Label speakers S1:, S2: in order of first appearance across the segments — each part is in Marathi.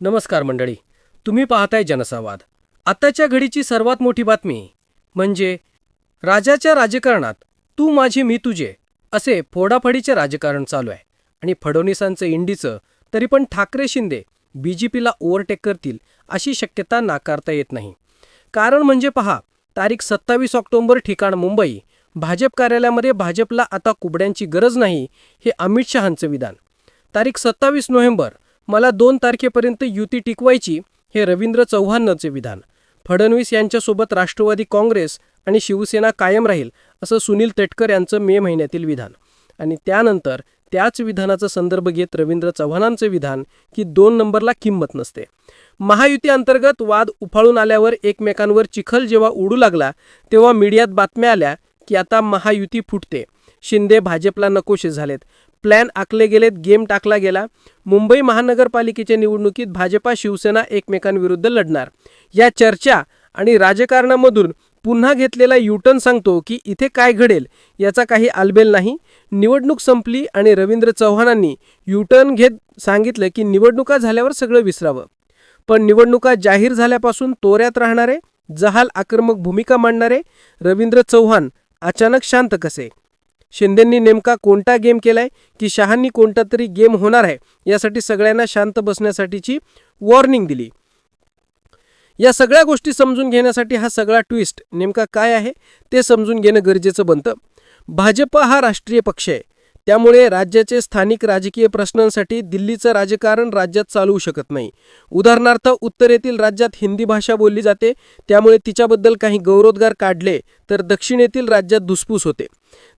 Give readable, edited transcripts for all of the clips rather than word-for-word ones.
S1: नमस्कार मंडळी, तुम्ही पाहताय जनसंवाद. आत्ताच्या घडीची सर्वात मोठी बातमी म्हणजे राजाच्या राजकारणात तू माझी मी तुझे असे फोडाफडीचे राजकारण चालू आहे. आणि फडणवीसांचं इंडीचं तरी पण ठाकरे शिंदे BJPला ओव्हरटेक करतील अशी शक्यता नाकारता येत नाही. कारण म्हणजे पहा, तारीख 27 ऑक्टोबर, ठिकाण मुंबई. भाजप कार्यालयामध्ये भाजपला आता कुबड्यांची गरज नाही, हे अमित शहांचं विधान. तारीख 27 नोव्हेंबर, मला 2 तारखेपर्यंत युती टिकवायची, हे रवींद्र चव्हाणांचे विधान. फडणवीस यांच्यासोबत राष्ट्रवादी काँग्रेस आणि शिवसेना कायम राहील, असं सुनील तटकरे यांचं मे महिन्यातील विधान. आणि त्यानंतर त्याच विधानाचा संदर्भ घेत रवींद्र चव्हाणांचे विधान की 2 नंबरला किंमत नसते. महायुती अंतर्गत वाद उफाळून आल्यावर एकमेकांवर चिखल जेव्हा उडू लागला, तेव्हा मीडियात बातम्या आल्या की आता महायुती फुटते, शिंदे भाजपला नकोशे झालेत, प्लॅन आखले गेलेत, गेम टाकला गेला. मुंबई महानगरपालिकेच्या निवडणुकीत भाजपा शिवसेना एकमेकांविरुद्ध लढणार. या चर्चा आणि राजकारणामधून पुन्हा घेतलेला युटर्न सांगतो की इथे काय घडेल याचा काही आलबेल नाही. निवडणूक संपली आणि रवींद्र चव्हाणांनी युटर्न घेत सांगितलं की निवडणुका झाल्यावर सगळं विसरावं. पण निवडणुका जाहीर झाल्यापासून तोऱ्यात राहणारे, जहाल आक्रमक भूमिका मांडणारे रवींद्र चव्हाण अचानक शांत कसे? शिंदेंनी नेमका कोणता गेम केलाय की शहांनी कोणता तरी गेम होणार आहे यासाठी सगळ्यांना शांत बसण्यासाठीची वॉर्निंग दिली? या सगळ्या गोष्टी समजून घेण्यासाठी हा सगळा ट्विस्ट नेमका काय आहे ते समजून घेणं गरजेचं बनतं. भाजप हा राष्ट्रीय पक्ष आहे, त्यामुळे राज्याचे स्थानिक राजकीय प्रश्नांसाठी दिल्लीचं राजकारण राज्यात चालवू शकत नाही. उदाहरणार्थ, उत्तरेतील राज्यात हिंदी भाषा बोलली जाते, त्यामुळे तिच्याबद्दल काही गौरवोद्गार काढले तर दक्षिणेतील राज्यात धुसफूस होते.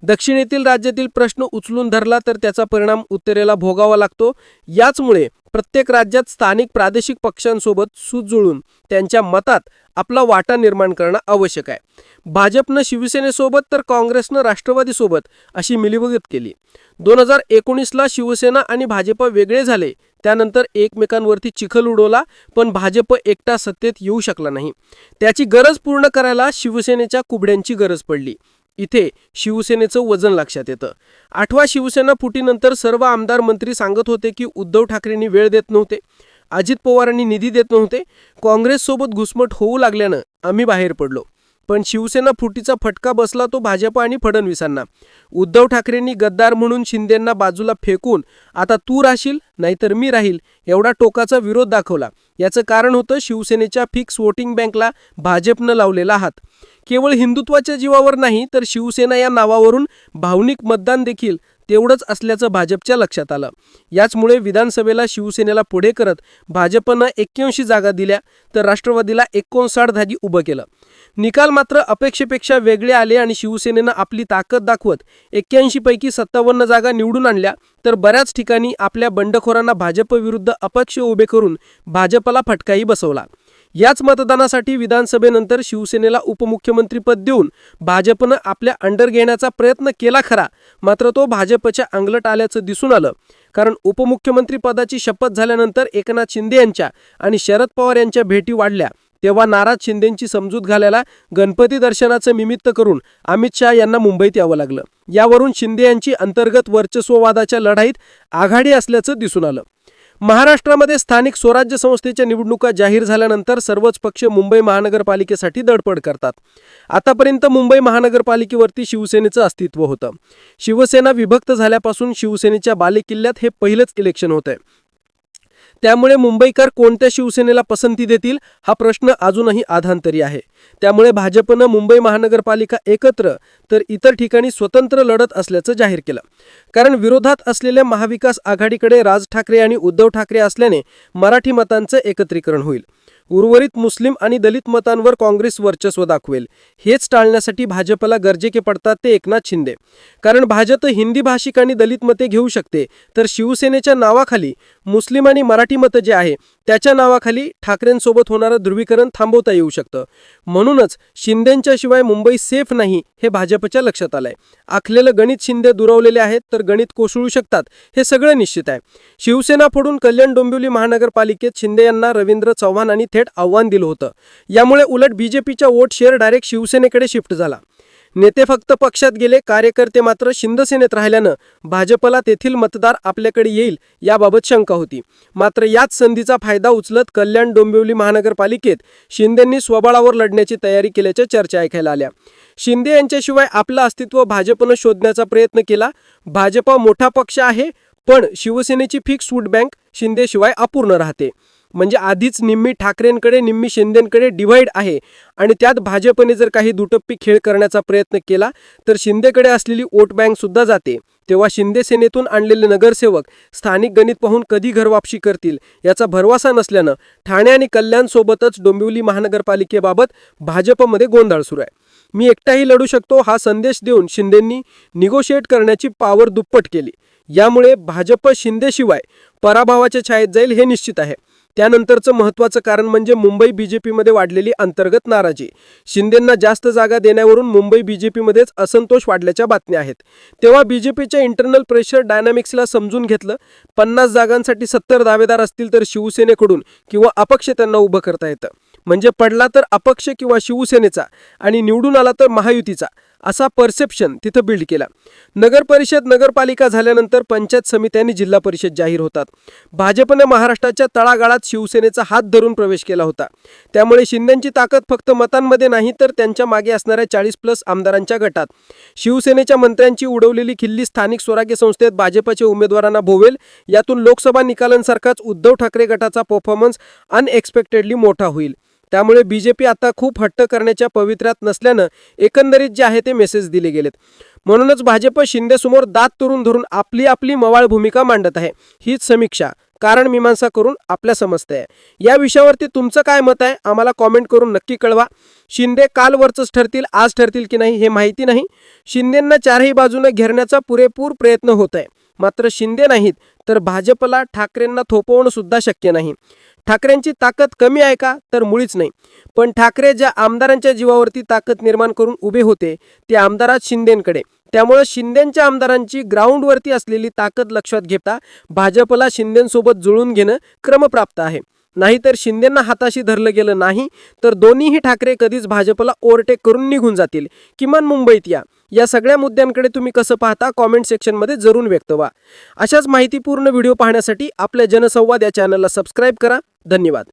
S1: दक्षिणेतील राज्यातील प्रश्न उचलून धरला तर त्याचा परिणाम उत्तरेला भोगावा लागतो. याचमुळे प्रत्येक राज्यात स्थानिक प्रादेशिक पक्षांसोबत सूत जुळून त्यांच्या मतात आपला वाटा निर्माण करणं आवश्यक आहे. भाजपनं शिवसेनेसोबत तर काँग्रेसनं राष्ट्रवादीसोबत अशी मिलीभगत केली. 2019ला शिवसेना आणि भाजप वेगळे झाले, त्यानंतर एकमेकांवरती चिखल उडवला, पण भाजप एकटा सत्तेत येऊ शकला नाही. त्याची गरज पूर्ण करायला शिवसेनेच्या कुबड्यांची गरज पडली. इथे शिवसेनेचं वजन लक्षात येतं. 8व्या शिवसेना फुटीनंतर सर्व आमदार मंत्री सांगत होते की उद्धव ठाकरेंनी वेळ देत नव्हते, अजित पवारांनी निधी देत नव्हते, काँग्रेससोबत घुसमट होऊ लागल्यानं आम्ही बाहेर पडलो. पण शिवसेना फुटीचा फटका बसला तो भाजप आणि फडणवीसांना. उद्धव ठाकरेंनी गद्दार म्हणून शिंदेंना बाजूला फेकून आता तू राहशील नाहीतर मी राहील एवढा टोकाचा विरोध दाखवला. याचं कारण होतं शिवसेनेच्या फिक्स वोटिंग बँकला भाजपनं लावलेला हात. केवळ हिंदुत्वाच्या जीवावर नाही तर शिवसेना या नावावरून भावनिक मतदान देखील तेवढंच असल्याचं भाजपच्या लक्षात आलं. याचमुळे विधानसभेला शिवसेनेला पुढे करत भाजपनं 81 जागा दिल्या तर राष्ट्रवादीला 59 जागी उभं केलं. निकाल मात्र अपेक्षेपेक्षा वेगळे आले आणि शिवसेनेनं आपली ताकद दाखवत 81 पैकी 57 जागा निवडून आणल्या, तर बऱ्याच ठिकाणी आपल्या बंडखोरांना भाजप विरुद्ध अपक्ष उभे करून भाजपला फटकाही बसवला. याच मतदानासाठी विधानसभेनंतर शिवसेनेला उपमुख्यमंत्रीपद देऊन भाजपनं आपल्या अंडर घेण्याचा प्रयत्न केला खरा, मात्र तो भाजपच्या अंगलट आल्याचं दिसून आलं. कारण उपमुख्यमंत्री पदाची शपथ झाल्यानंतर एकनाथ शिंदे यांच्या आणि शरद पवार यांच्या भेटी वाढल्या, तेव्हा नाराज शिंदेंची समजूत घालायला गणपती दर्शनाचं निमित्त करून अमित शहा यांना मुंबईत यावं लागलं. यावरून शिंदे यांची अंतर्गत वर्चस्ववादाच्या लढाईत आघाडी असल्याचं दिसून आलं. महाराष्ट्रामध्ये स्थानिक स्वराज्य संस्थेच्या निवडणुका जाहीर झाल्यानंतर सर्वच पक्ष मुंबई महानगरपालिकेसाठी धडपड करतात. आतापर्यंत मुंबई महानगरपालिकेवरती शिवसेनेचं अस्तित्व होतं. शिवसेना विभक्त झाल्यापासून शिवसेनेच्या बालेकिल्ल्यात हे पहिलंच इलेक्शन होतंय. त्यामुळे मुंबईकर कोणत्या शिवसेनेला पसंती देतील हा प्रश्न अजूनही अधांतरी आहे. त्यामुळे भाजपनं मुंबई महानगरपालिका एकत्र तर इतर ठिकाणी स्वतंत्र लढत असल्याचं जाहीर केलं. कारण विरोधात असलेल्या महाविकास आघाडीकडे राज ठाकरे आणि उद्धव ठाकरे असल्याने मराठी मतांचं एकत्रीकरण होईल. उर्वरित मुस्लिम आणि दलित मतांवर काँग्रेस वर्चस्व दाखवेल. हेच टाळण्यासाठी भाजपला गरजेचे पडतात ते एकनाथ शिंदे. कारण भाजप हिंदी भाषिक आणि दलित मते घेऊ शकते, तर शिवसेनेच्या नावाखाली मुस्लिम आणि मराठी मतं जे आहे त्याच्या नावाखाली ठाकरेंसोबत होणारं ध्रुवीकरण थांबवता येऊ शकतं. म्हणूनच शिंदेंच्या शिवाय मुंबई सेफ नाही हे भाजपच्या लक्षात आलंय. आखलेलं गणित शिंदे दुरावलेले आहेत तर गणित कोसळू शकतात हे सगळं निश्चित आहे. शिवसेना फोडून कल्याण डोंबिवली महानगरपालिकेत शिंदे यांना रवींद्र चव्हाण आणि थेट आव्हान दिलं होतं. यामुळे उलट बीजेपीचा वोट शेअर डायरेक्ट शिवसेनेकडे शिफ्ट झाला. नेते फक्त पक्षात गेले, कार्यकर्ते मात्र शिंदेसेनेत राहिल्यानं भाजपला तेथील मतदार आपल्याकडे येईल याबाबत शंका होती. मात्र याच संधीचा फायदा उचलत कल्याण डोंबिवली महानगरपालिकेत शिंदेंनी स्वबळावर लढण्याची तयारी केल्याच्या चर्चा ऐकायला आल्या. शिंदे यांच्याशिवाय आपलं अस्तित्व भाजपनं शोधण्याचा प्रयत्न केला. भाजप मोठा पक्ष आहे, पण शिवसेनेची फिक्स वोट बँक शिंदेशिवाय अपूर्ण राहते. म्हणजे आधीच निम्मी ठाकरेंकडे निम्मी शिंदेंकडे डिव्हाइड आहे आणि त्यात भाजपने जर काही दुटप्पी खेळ करण्याचा प्रयत्न केला तर शिंदेकडे असलेली वोट बँक सुद्धा जाते. तेव्हा शिंदे सेनेतून आणलेले नगरसेवक स्थानिक गणित पाहून कधी घरवापसी करतील याचा भरवसा नसल्यानं ठाणे आणि कल्याण सोबतच डोंबिवली महानगरपालिकेबाबत भाजपमध्ये गोंधळ सुरू आहे. मी एकटाही लढू शकतो हा संदेश देऊन शिंदेंनी निगोशिएट करण्याची पावर दुप्पट केली. यामुळे भाजप शिंदेशिवाय पराभवाच्या छायेत जाईल हे निश्चित आहे. त्यानंतरचं महत्त्वाचं कारण म्हणजे मुंबई बीजेपीमध्ये वाढलेली अंतर्गत नाराजी. शिंदेंना जास्त जागा देण्यावरून मुंबई बीजेपीमध्येच असंतोष वाढल्याच्या बातम्या आहेत. तेव्हा बीजेपीच्या इंटरनल प्रेशर डायनामिक्सला समजून घेतलं. 50 जागांसाठी 70 दावेदार असतील तर शिवसेनेकडून किंवा अपक्ष त्यांना उभं करता येतं. म्हणजे पडला तर अपक्ष किंवा शिवसेनेचा आणि निवडून आला तर महायुतीचा, असा परसेप्शन तिथं बिल्ड केला. नगर परिषद नगरपालिका झाल्यानंतर पंचायत समिती आणि जिल्हा परिषद जाहीर होतात. भाजपने महाराष्ट्राच्या तळागाळात शिवसेनेचा हात धरून प्रवेश केला होता. त्यामुळे शिंदेंची ताकद फक्त मतांमध्ये नाही तर त्यांच्या मागे असणाऱ्या 40+ आमदारांच्या गटात. शिवसेनेच्या मंत्र्यांची उडवलेली खिल्ली स्थानिक स्वराज्य संस्थेत भाजपच्या उमेदवारांना भोवेल. यातून लोकसभा निकालांसारखाच उद्धव ठाकरे गटाचा परफॉर्मन्स अनएक्सपेक्टेडली मोठा होईल. त्यामुळे बीजेपी आता खूप हट्ट करण्याच्या पवित्र्यात नसल्यानं एकंदरीत जे आहे ते मेसेज दिले गेलेत. म्हणूनच भाजप शिंदेसमोर दात तरून धरून आपली आपली मवाळ भूमिका मांडत आहे. हीच समीक्षा कारण मीमांसा करून आपल्या समजते आहे. या विषयावरती तुमचं काय मत आहे आम्हाला कॉमेंट करून नक्की कळवा. शिंदे काल वरचंच ठरतील, आज ठरतील की नाही हे माहिती नाही. शिंदेंना चारही बाजूने घेरण्याचा पुरेपूर प्रयत्न होत आहे. मात्र शिंदे नाहीत तर भाजपला ठाकरेंना थोपवणं सुद्धा शक्य नाही. ठाकरेंची ताकद कमी आहे का तर मुळीच नाही. पण ठाकरे ज्या आमदारांच्या जीवावरती ताकद निर्माण करून उभे होते ते आमदारात शिंदेंकडे. त्यामुळे शिंदेंच्या आमदारांची ग्राउंडवरती असलेली ताकद लक्षात घेता भाजपला शिंदेंसोबत जुळून घेणं क्रमप्राप्त आहे. नाहीतर शिंदेंना हाताशी धरलं गेलं नाही तर दोन्हीही ठाकरे कधीच भाजपला ओव्हरटेक करून निघून जातील. किमान मुंबईत या सगळ्या मुद्द्यांकडे तुम्ही कसं पाहता कॉमेंट सेक्शनमध्ये जरूर व्यक्त व्हा. अशाच माहितीपूर्ण व्हिडिओ पाहण्यासाठी आपल्या जनसंवाद या चॅनलला सबस्क्राईब करा. धन्यवाद.